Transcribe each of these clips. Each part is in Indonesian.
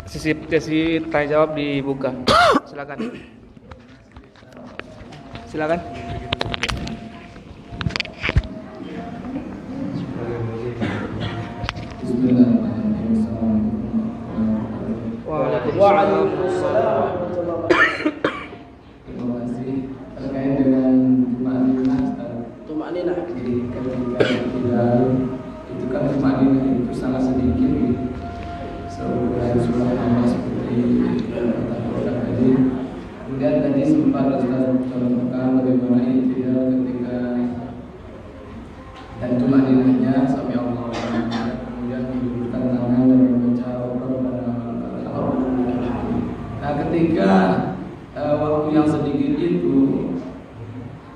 sesi tanya jawab dibuka. Silakan. Silakan. Waalaikumsalam. Terima kasih. Terkait dengan tumakninah. Jadi ketika kita itu kan tumakninah itu sangat sedikit. Sebuah surah Allah seperti kata tadi. Kemudian tadi sempat Ustaz contohkan bagaimana ideal ketika dan tumakninahnya sampai Allah. Kemudian mengulurkan tangan dan membaca Nah, ketika waktu yang sedikit itu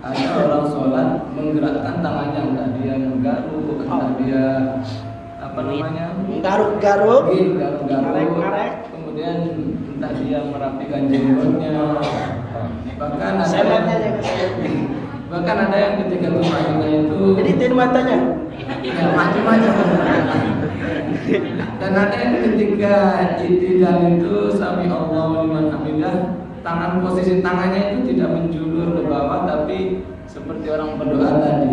ada orang sholat menggerakkan tangannya, entah dia menggaruk, entah dia Garuk-garuk, garuk-garuk, kemudian entah dia merapikan jenggotnya, bahkan ada yang ketika tumakninah itu editin matanya. ya macam-macam. Dan ada yang ketika itidal itu sami Allahu liman hamidah, posisi tangannya itu tidak menjulur ke bawah tapi seperti orang berdoa tadi.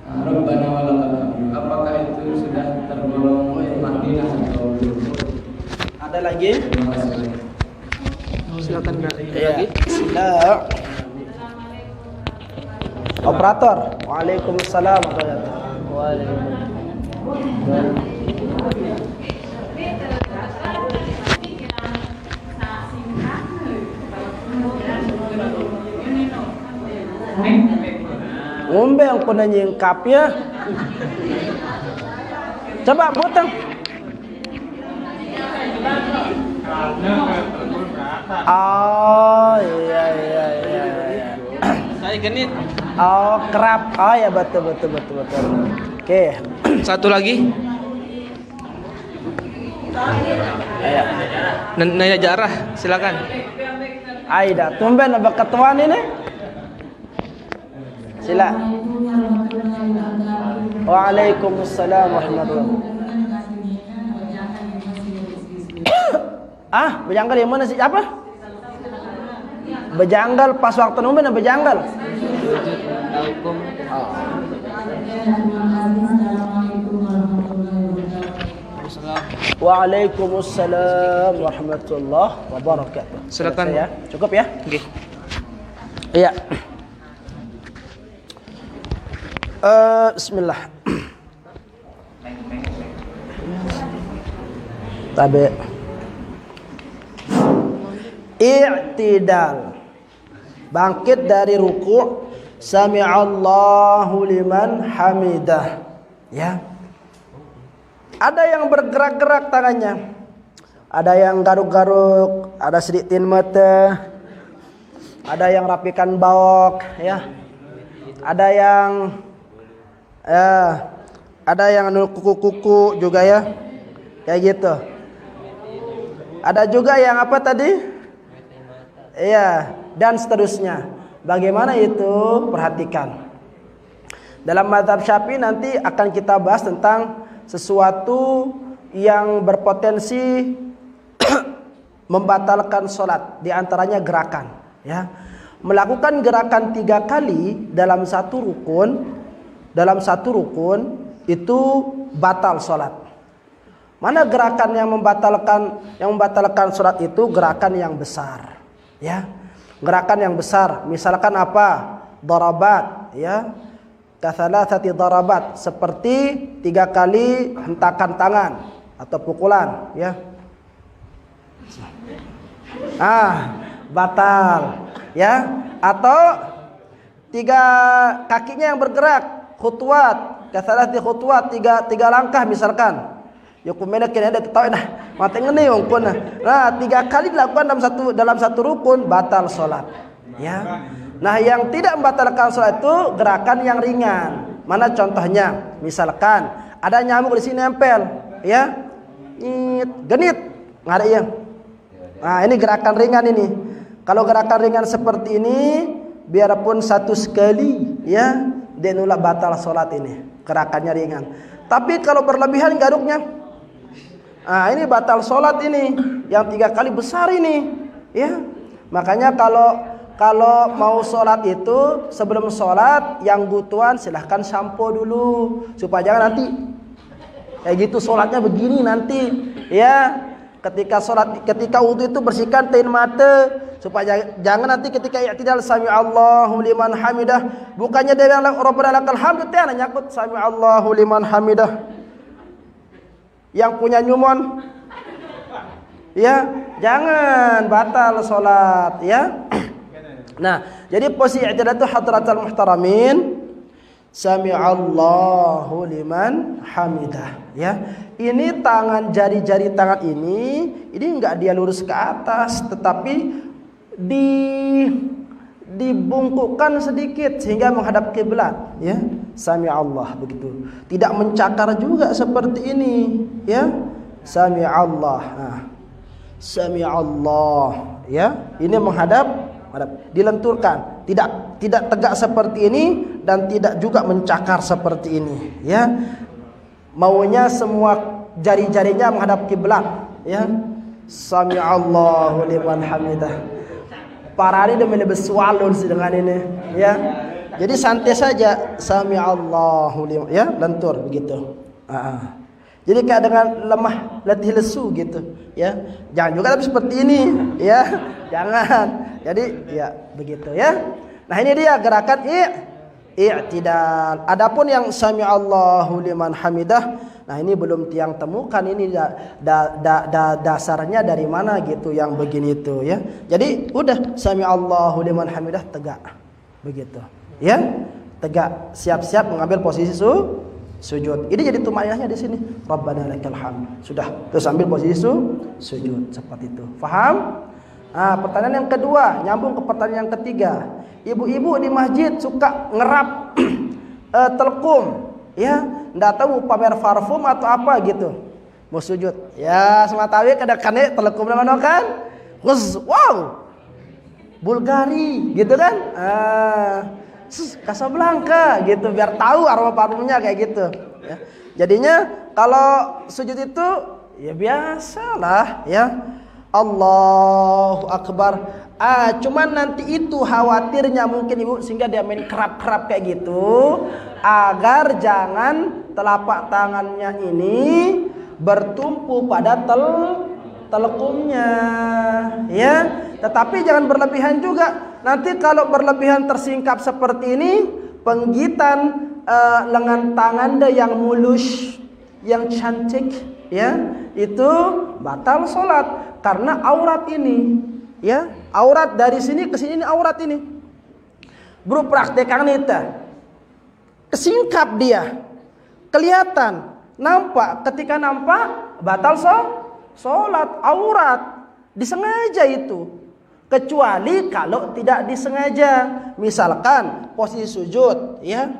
Rabbana walakal hamd. Apakah itu sudah tergolong tumakninah atau belum? Ada lagi? Terima kasih. Silakan Ya. lagi. Silakan. Operator. Waalaikumsalam. Ngombe yang pernah nyingkap ya. Coba potong. Oh iya. Saya genit. Oh kerap. Oh ya betul. Oke. Satu lagi. Ayo. Naya Jarah, silakan. Aida, tumben abang ketua ini. Sila. Waalaikumsalam warahmatullahi. Bejanggal yang mana sih? Apa? Bejanggal pas waktu numben bejanggal. Waalaikumsalam warahmatullahi wabarakatuh. Silakan. Ya. Cukup ya? Oke. Iya. Bismillah. Tabi. I'tidal. Bangkit dari ruku', sami'allahu liman hamidah. Ya. Ada yang bergerak-gerak tangannya. Ada yang garuk-garuk, ada sedikit mata. Ada yang rapikan baok, ya. Ada yang kuku-kuku juga ya. Kayak gitu. Ada juga yang apa tadi? Iya, dan seterusnya. Bagaimana itu? Perhatikan. Dalam mazhab Syafi'i nanti akan kita bahas tentang sesuatu yang berpotensi membatalkan sholat. Di antaranya gerakan, ya. Melakukan gerakan 3 kali dalam satu rukun itu batal sholat. Mana gerakan yang membatalkan sholat itu gerakan yang besar, ya. Gerakan yang besar, misalkan apa? Darabat, ya. Kathalathati darabat, seperti 3 kali hentakan tangan atau pukulan, ya. Batal, ya. Atau 3 kakinya yang bergerak, khutwat, kathalati khutwat, 3 langkah misalkan. Yukumena kena ada tahu nah, mati ngene ungkun. Nah, 3 kali dilakukan dalam satu rukun batal salat, ya. Nah, yang tidak membatalkan salat itu gerakan yang ringan. Mana contohnya? Misalkan ada nyamuk di sini nempel, ya. Genit. Ngada iya. Nah, ini gerakan ringan ini. Kalau gerakan ringan seperti ini, biarpun 1 sekali, ya, dia batal salat ini. Gerakannya ringan. Tapi kalau berlebihan garuknya, Nah, ini batal sholat ini, yang 3 kali besar ini, ya. Makanya kalau mau sholat itu sebelum sholat yang butuhan silahkan sampo dulu supaya jangan nanti kayak gitu sholatnya begini nanti, ya. Ketika wudu itu bersihkan tain mata supaya jangan nanti ketika i'tidal sami Allahu liman hamidah bukannya dia bilang Rabbana lakal hamdu teh nyakut sami Allahu liman hamidah. Yang punya nyumon ya, jangan batal salat ya. Nah, jadi posisi i'tidal itu hadratul muhtaramin sami Allahu liman hamidah ya. Ini tangan jari-jari tangan ini enggak dia lurus ke atas tetapi dibungkukkan sedikit sehingga menghadap kiblat ya. Sami Allah begitu. Tidak mencakar juga seperti ini ya. Sami Allah. Nah. Sami Allah ya. Ini menghadap dilenturkan, tidak tegak seperti ini dan tidak juga mencakar seperti ini ya. Maunya semua jari-jarinya menghadap kiblat ya. Sami Allahu liman hamidah. Parani demi bersualun dengan ini ya. Jadi santai saja sami Allahu liman ya, lentur begitu. Jadi kayak dengan lemah letih lesu gitu ya. Jangan juga tapi seperti ini ya. Jangan. Jadi ya begitu ya. Nah, ini dia gerakan i'tidal. Adapun yang sami Allahu liman hamidah, nah ini belum tiang temukan ini dasarnya dari mana gitu yang begini itu ya. Jadi udah sami Allahu liman hamidah tegak. Begitu. Ya. Tegak, siap-siap mengambil posisi sujud. Ini jadi tumainahnya di sini. Rabbana lakal hamd. Sudah. Terus ambil posisi sujud seperti itu. Faham? Nah, pertanyaan yang kedua, nyambung ke pertanyaan yang ketiga. Ibu-ibu di masjid suka ngerap telkum, ya, ndak tahu pamer parfum atau apa gitu. Mau sujud. Ya, sematawi kadang-kadang telkum mana kan? Wow. Bulgari gitu kan? Casablanca gitu biar tahu aroma parfumnya kayak gitu, ya. Jadinya kalau sujud itu ya biasalah, ya. Allahu Akbar. Cuman nanti itu khawatirnya mungkin ibu sehingga dia main kerap-kerap kayak gitu agar jangan telapak tangannya ini bertumpu pada telekumnya ya. Tetapi jangan berlebihan juga. Nanti kalau berlebihan tersingkap seperti ini, penggitan lengan tangan yang mulus, yang cantik ya, itu batal sholat. Karena aurat ini, ya, aurat dari sini ke sini ini aurat ini. Bro praktekan itu. Kesingkap dia. Kelihatan, nampak, ketika nampak batal sholat, aurat. Disengaja itu. Kecuali kalau tidak disengaja. Misalkan posisi sujud, ya.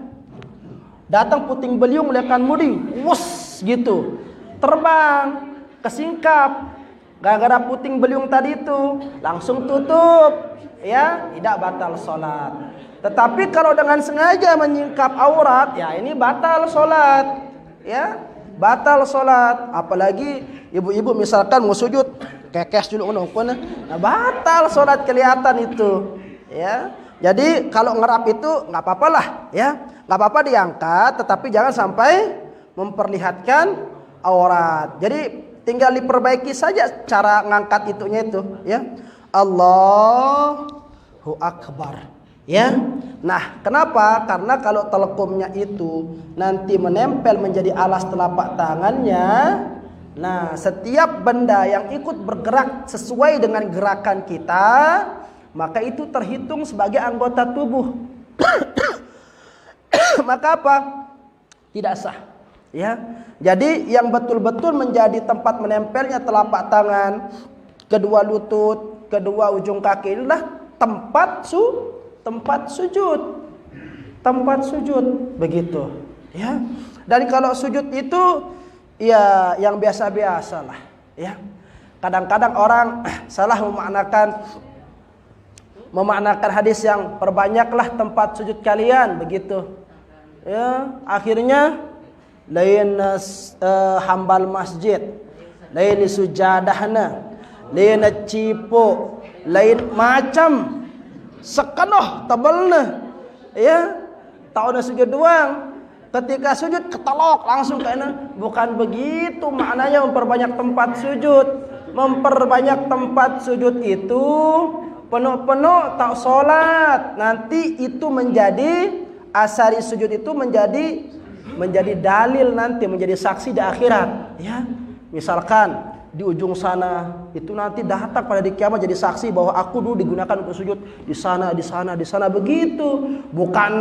Datang puting beliung melekan mudi, wus gitu. Terbang, kesingkap. Gara-gara puting beliung tadi itu langsung tutup, ya, tidak batal sholat. Tetapi kalau dengan sengaja menyingkap aurat, ya ini batal sholat, ya, batal sholat. Apalagi ibu-ibu misalkan mau sujud, kekes dulu, nah batal sholat kelihatan itu, ya. Jadi kalau ngerap itu nggak apa-apa lah, ya, nggak apa-apa diangkat, tetapi jangan sampai memperlihatkan aurat. Jadi tinggal diperbaiki saja cara ngangkat itunya itu, ya. Allahu Akbar, ya. Nah, kenapa? Karena kalau telekomnya itu nanti menempel menjadi alas telapak tangannya. Nah, setiap benda yang ikut bergerak sesuai dengan gerakan kita, maka itu terhitung sebagai anggota tubuh. Maka apa? Tidak sah. Ya, jadi yang betul-betul menjadi tempat menempelnya telapak tangan, kedua lutut, kedua ujung kaki inilah tempat sujud, begitu. Ya, dan kalau sujud itu ya yang biasa-biasa lah. Ya, kadang-kadang orang salah memaknakan hadis yang perbanyaklah tempat sujud kalian, begitu. Ya, akhirnya lain hambal masjid lain sujadahna, lain cipo, lain macam sekenuh tebalna. Ya, tahu sujud doang. Ketika sujud ketelok langsung kena. Bukan begitu maknanya memperbanyak tempat sujud. Memperbanyak tempat sujud itu penuh-penuh tak solat. Nanti itu menjadi asari sujud itu menjadi dalil nanti, menjadi saksi di akhirat. Ya, misalkan di ujung sana itu nanti datang pada di kiamat jadi saksi bahwa aku dulu digunakan untuk sujud di sana, di sana, di sana, begitu. Bukan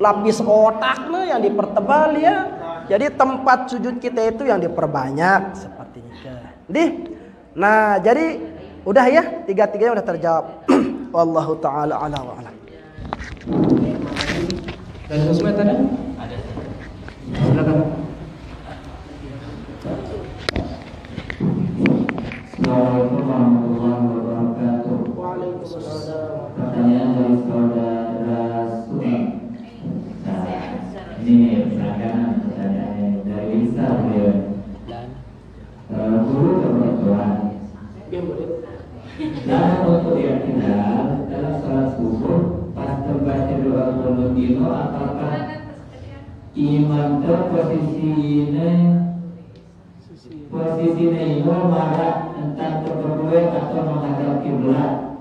lapis otaknya yang dipertebal ya. Jadi tempat sujud kita itu yang diperbanyak seperti itu. Nah, jadi udah ya, tiga-tiganya udah terjawab. Wallahu taala ala wa alam. Dan sosmed ada? Ada. Silakan. Assalamualaikum warahmatullahi wabarakatuh. Waalaikumsalam. Pertanyaan dari saudara Sumi. Nah, ini misalkan pertanyaan dari Lisa beliau. Guru kebetulan. Dalam waktu yang tinggal dalam salat subuh pas terbaca doa qunut itu, apakah imam posisinya itu marah entah berdua atau menghadap kiblat?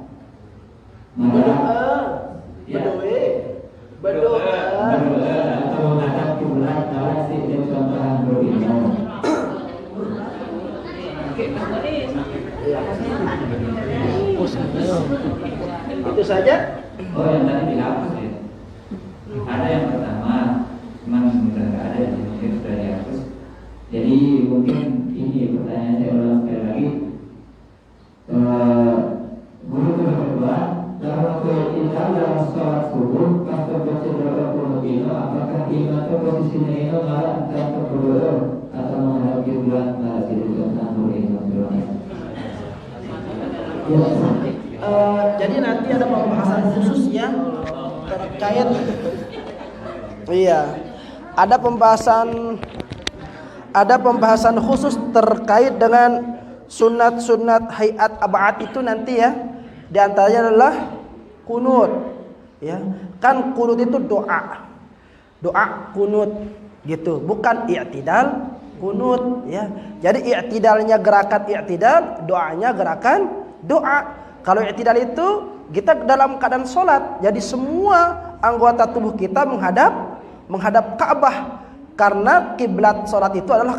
Berdoa atau menghadap kiblat kalau sih dia contohan berimam. Itu saja. Oh, yang tadi dihapus ya. Ada yang pertama, cuman sudah nggak ada, jadi mungkin sudah dihapus. Jadi mungkin ini pertanyaan saya ulang sekali lagi. Guru kedua, dalam waktu kita dalam sholat subuh pas terbaca doa qunut itu, apakah imam itu posisinya itu malah entah berdoa atau menghadap kiblat? Malah tidak contoh berimam. Jadi nanti ada pembahasan khusus ya terkait. Iya, ada pembahasan khusus terkait dengan sunat-sunat hayat ab'ad itu nanti ya. Di antaranya adalah kunut. Ya, kan kunut itu doa kunut gitu, bukan i'tidal kunut ya. Jadi i'tidalnya gerakan i'tidal, doanya gerakan doa. Kalau i'tidal itu kita dalam keadaan sholat, jadi semua anggota tubuh kita menghadap Ka'bah, karena kiblat sholat itu adalah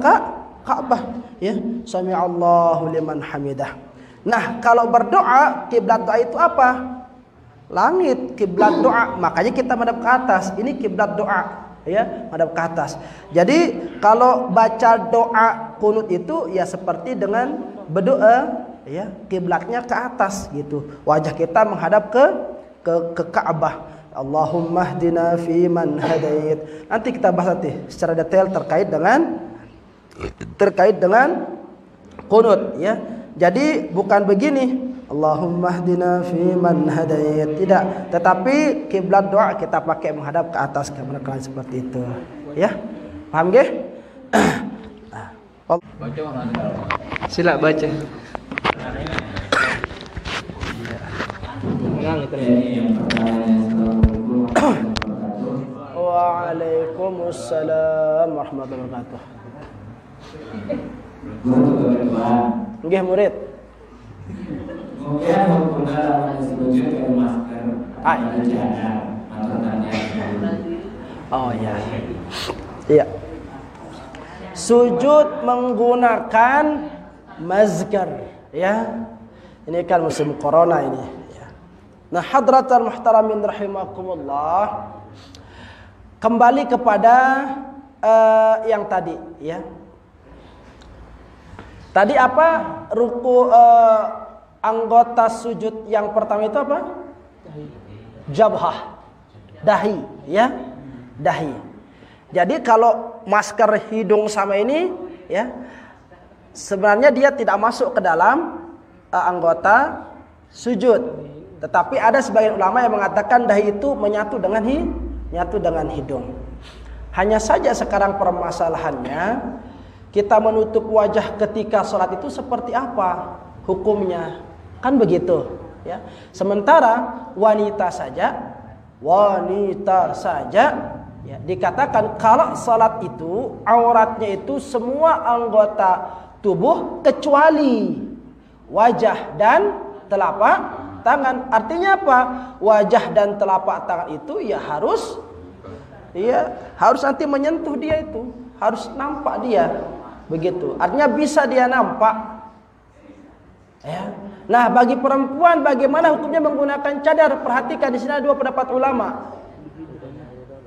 Ka'bah ya. Sami'allahu liman hamidah. Nah, kalau berdoa, kiblat doa itu apa? Langit, kiblat doa. Makanya kita menghadap ke atas. Ini kiblat doa ya, menghadap ke atas. Jadi kalau baca doa kunut itu ya seperti dengan berdoa ya, kiblatnya ke atas gitu. Wajah kita menghadap ke Ka'bah. Allahumma hdina fi man hadait. Nanti kita bahas nanti secara detail terkait dengan kunut ya. Jadi bukan begini, Allahumma hdina fi man hadait, tidak, tetapi kiblat doa kita pakai menghadap ke atas, kemudian seperti itu ya. Paham nggih? Sila baca. Waalaikumsalam warahmatullahi wabarakatuh. Nggih murid. Mungkin menggunakan sujud ke masker atau jalan atau tanya. Oh ya. Iya. Sujud menggunakan masker ya. Ini kan musim corona ini ya. Nah, hadratal muhtaramin rahimakumullah. Kembali kepada yang tadi ya. Tadi apa? Ruku anggota sujud yang pertama itu apa? Jabhah. Dahi ya. Dahi. Jadi kalau masker hidung sama ini ya, sebenarnya dia tidak masuk ke dalam anggota sujud. Tetapi ada sebagian ulama yang mengatakan dahi itu menyatu dengan hidung. Hanya saja sekarang permasalahannya kita menutup wajah ketika sholat itu seperti apa hukumnya? Kan begitu, ya. Sementara wanita saja ya, dikatakan kalau sholat itu auratnya itu semua anggota tubuh kecuali wajah dan telapak tangan. Artinya apa? Wajah dan telapak tangan itu ya harus nanti menyentuh dia, itu harus nampak dia, begitu. Artinya bisa dia nampak, ya. Nah, bagi perempuan bagaimana hukumnya menggunakan cadar? Perhatikan di sini ada dua pendapat ulama.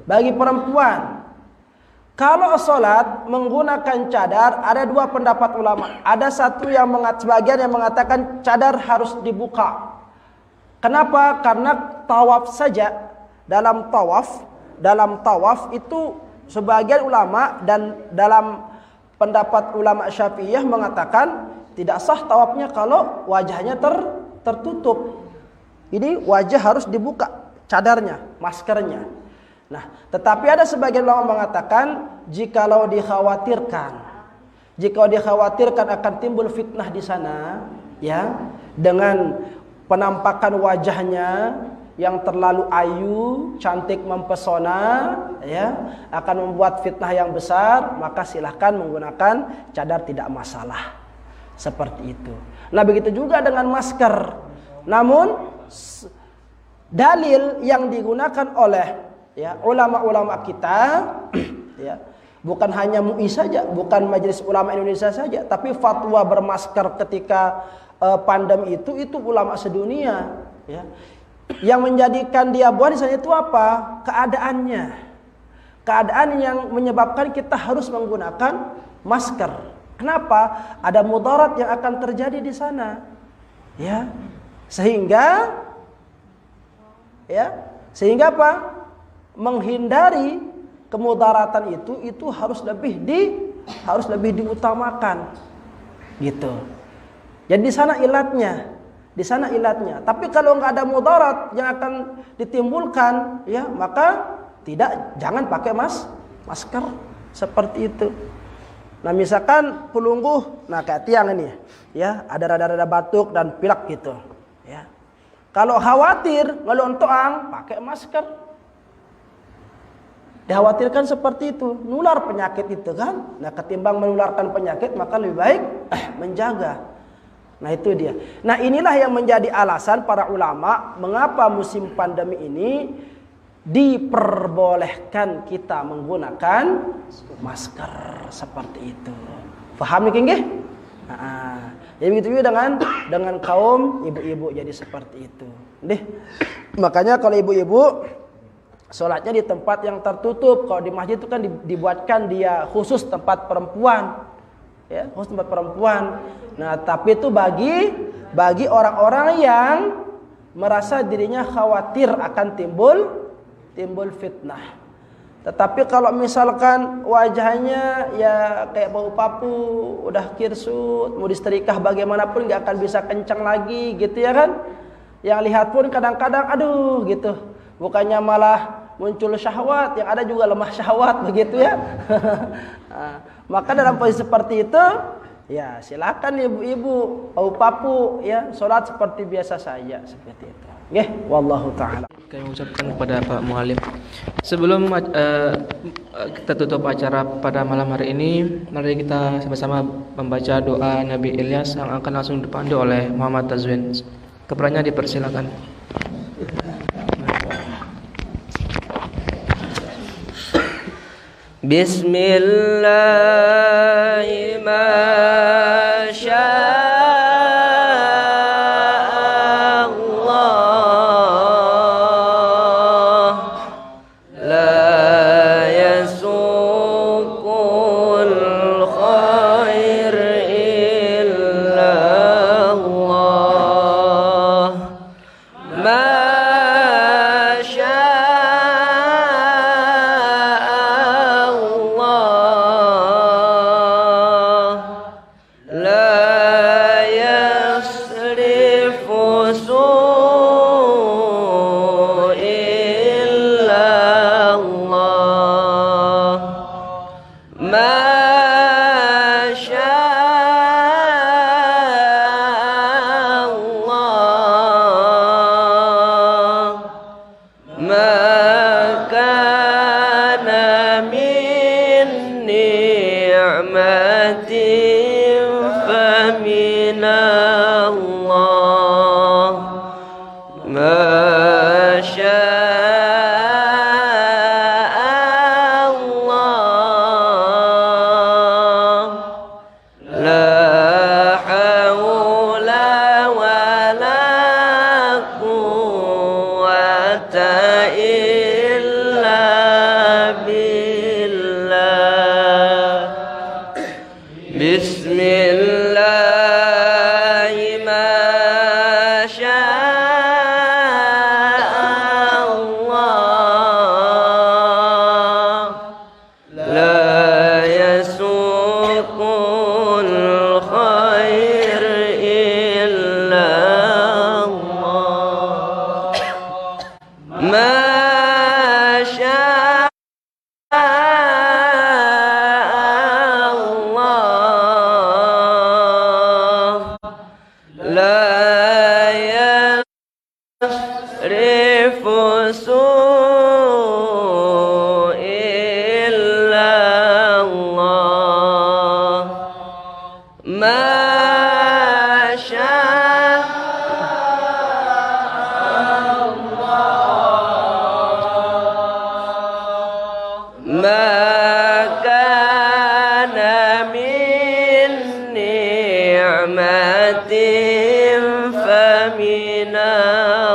Bagi perempuan, kalau sholat menggunakan cadar, ada dua pendapat ulama. Ada satu sebagian yang mengatakan cadar harus dibuka. Kenapa? Karena tawaf saja, dalam tawaf itu sebagian ulama dan dalam pendapat ulama Syafi'iyah mengatakan tidak sah tawafnya kalau wajahnya tertutup. Ini wajah harus dibuka, cadarnya, maskernya. Nah, tetapi ada sebagian ulama mengatakan jikalau dikhawatirkan akan timbul fitnah di sana, ya, dengan penampakan wajahnya yang terlalu ayu, cantik, mempesona, ya, akan membuat fitnah yang besar, maka silahkan menggunakan cadar, tidak masalah. Seperti itu. Nah, begitu juga dengan masker. Namun dalil yang digunakan oleh, ya, ulama-ulama kita, ya, bukan hanya MUI saja, bukan Majelis Ulama Indonesia saja, tapi fatwa bermasker ketika pandemi itu ulama sedunia, ya. Yang menjadikan dia buat di sana itu apa? Keadaannya. Keadaan yang menyebabkan kita harus menggunakan masker. Kenapa? Ada mudarat yang akan terjadi di sana, ya. Sehingga apa? Menghindari kemudaratan itu harus lebih diutamakan, gitu. Jadi di sana ilatnya. Tapi kalau nggak ada mudarat yang akan ditimbulkan, ya, maka jangan pakai masker seperti itu. Nah, misalkan pelungguh, nah kayak tiang ini, ya, ada rada-rada batuk dan pilek gitu, ya. Kalau khawatir ngelontoang, pakai masker. Dikhawatirkan seperti itu, nular penyakit itu kan. Nah, ketimbang menularkan penyakit, maka lebih baik menjaga. Nah, itu dia. Nah, inilah yang menjadi alasan para ulama mengapa musim pandemi ini diperbolehkan kita menggunakan masker seperti itu. Paham nih, nggih? Jadi begitu juga dengan kaum ibu-ibu, jadi seperti itu. Makanya kalau ibu-ibu sholatnya di tempat yang tertutup. Kalau di masjid itu kan dibuatkan dia khusus tempat perempuan, ya, khusus tempat perempuan. Nah, tapi itu bagi orang-orang yang merasa dirinya khawatir akan timbul fitnah. Tetapi kalau misalkan wajahnya ya kayak bau papu, udah kirsut, mau disetrikah bagaimanapun nggak akan bisa kencang lagi, gitu ya kan? Yang lihat pun kadang-kadang aduh gitu, bukannya malah muncul syahwat, yang ada juga lemah syahwat, begitu ya. Nah, maka dalam posisi seperti itu, ya silakan ibu-ibu bau papu, ya, sholat seperti biasa saja, seperti itu. Nggih, wallahu taala. Kami ucapkan kepada Pak Mualim. Sebelum kita tutup acara pada malam hari ini, mari kita sama-sama membaca doa Nabi Ilyas yang akan langsung dipandu oleh Muhammad Tazwin. Keperannya dipersilakan. Bismillahirrahmanirrahim. ما من الله ما شاء الله لا حول ولا قوة إلا بالله بسم الله ما شاء الله لا يسوق الخير إلا الله ما شاء الله لا يصرف سوء إلا الله ما شاء ما كان من نعمة فمن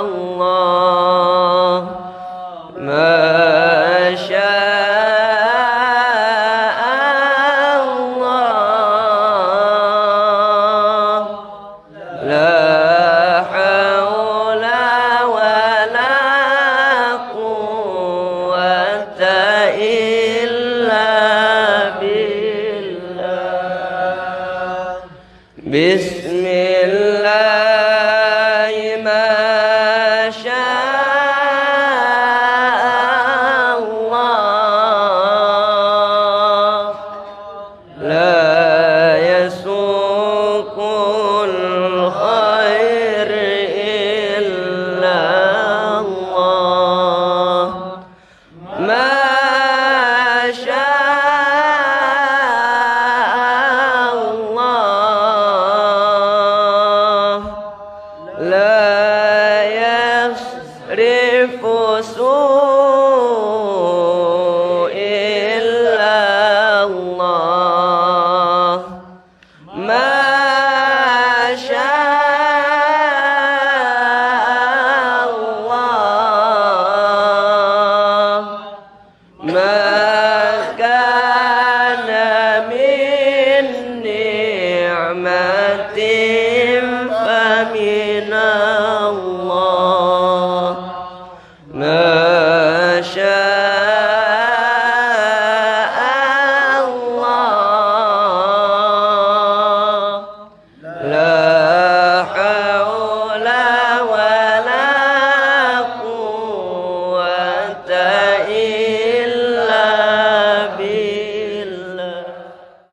الله ما شاء الله لا حول ولا قوة إلا بالله بسم الله ما شاء الله لا يسوق الخير إلا الله ما شاء الله لا يصرف سوء إلا الله ما شاء الله ما كان من نعمة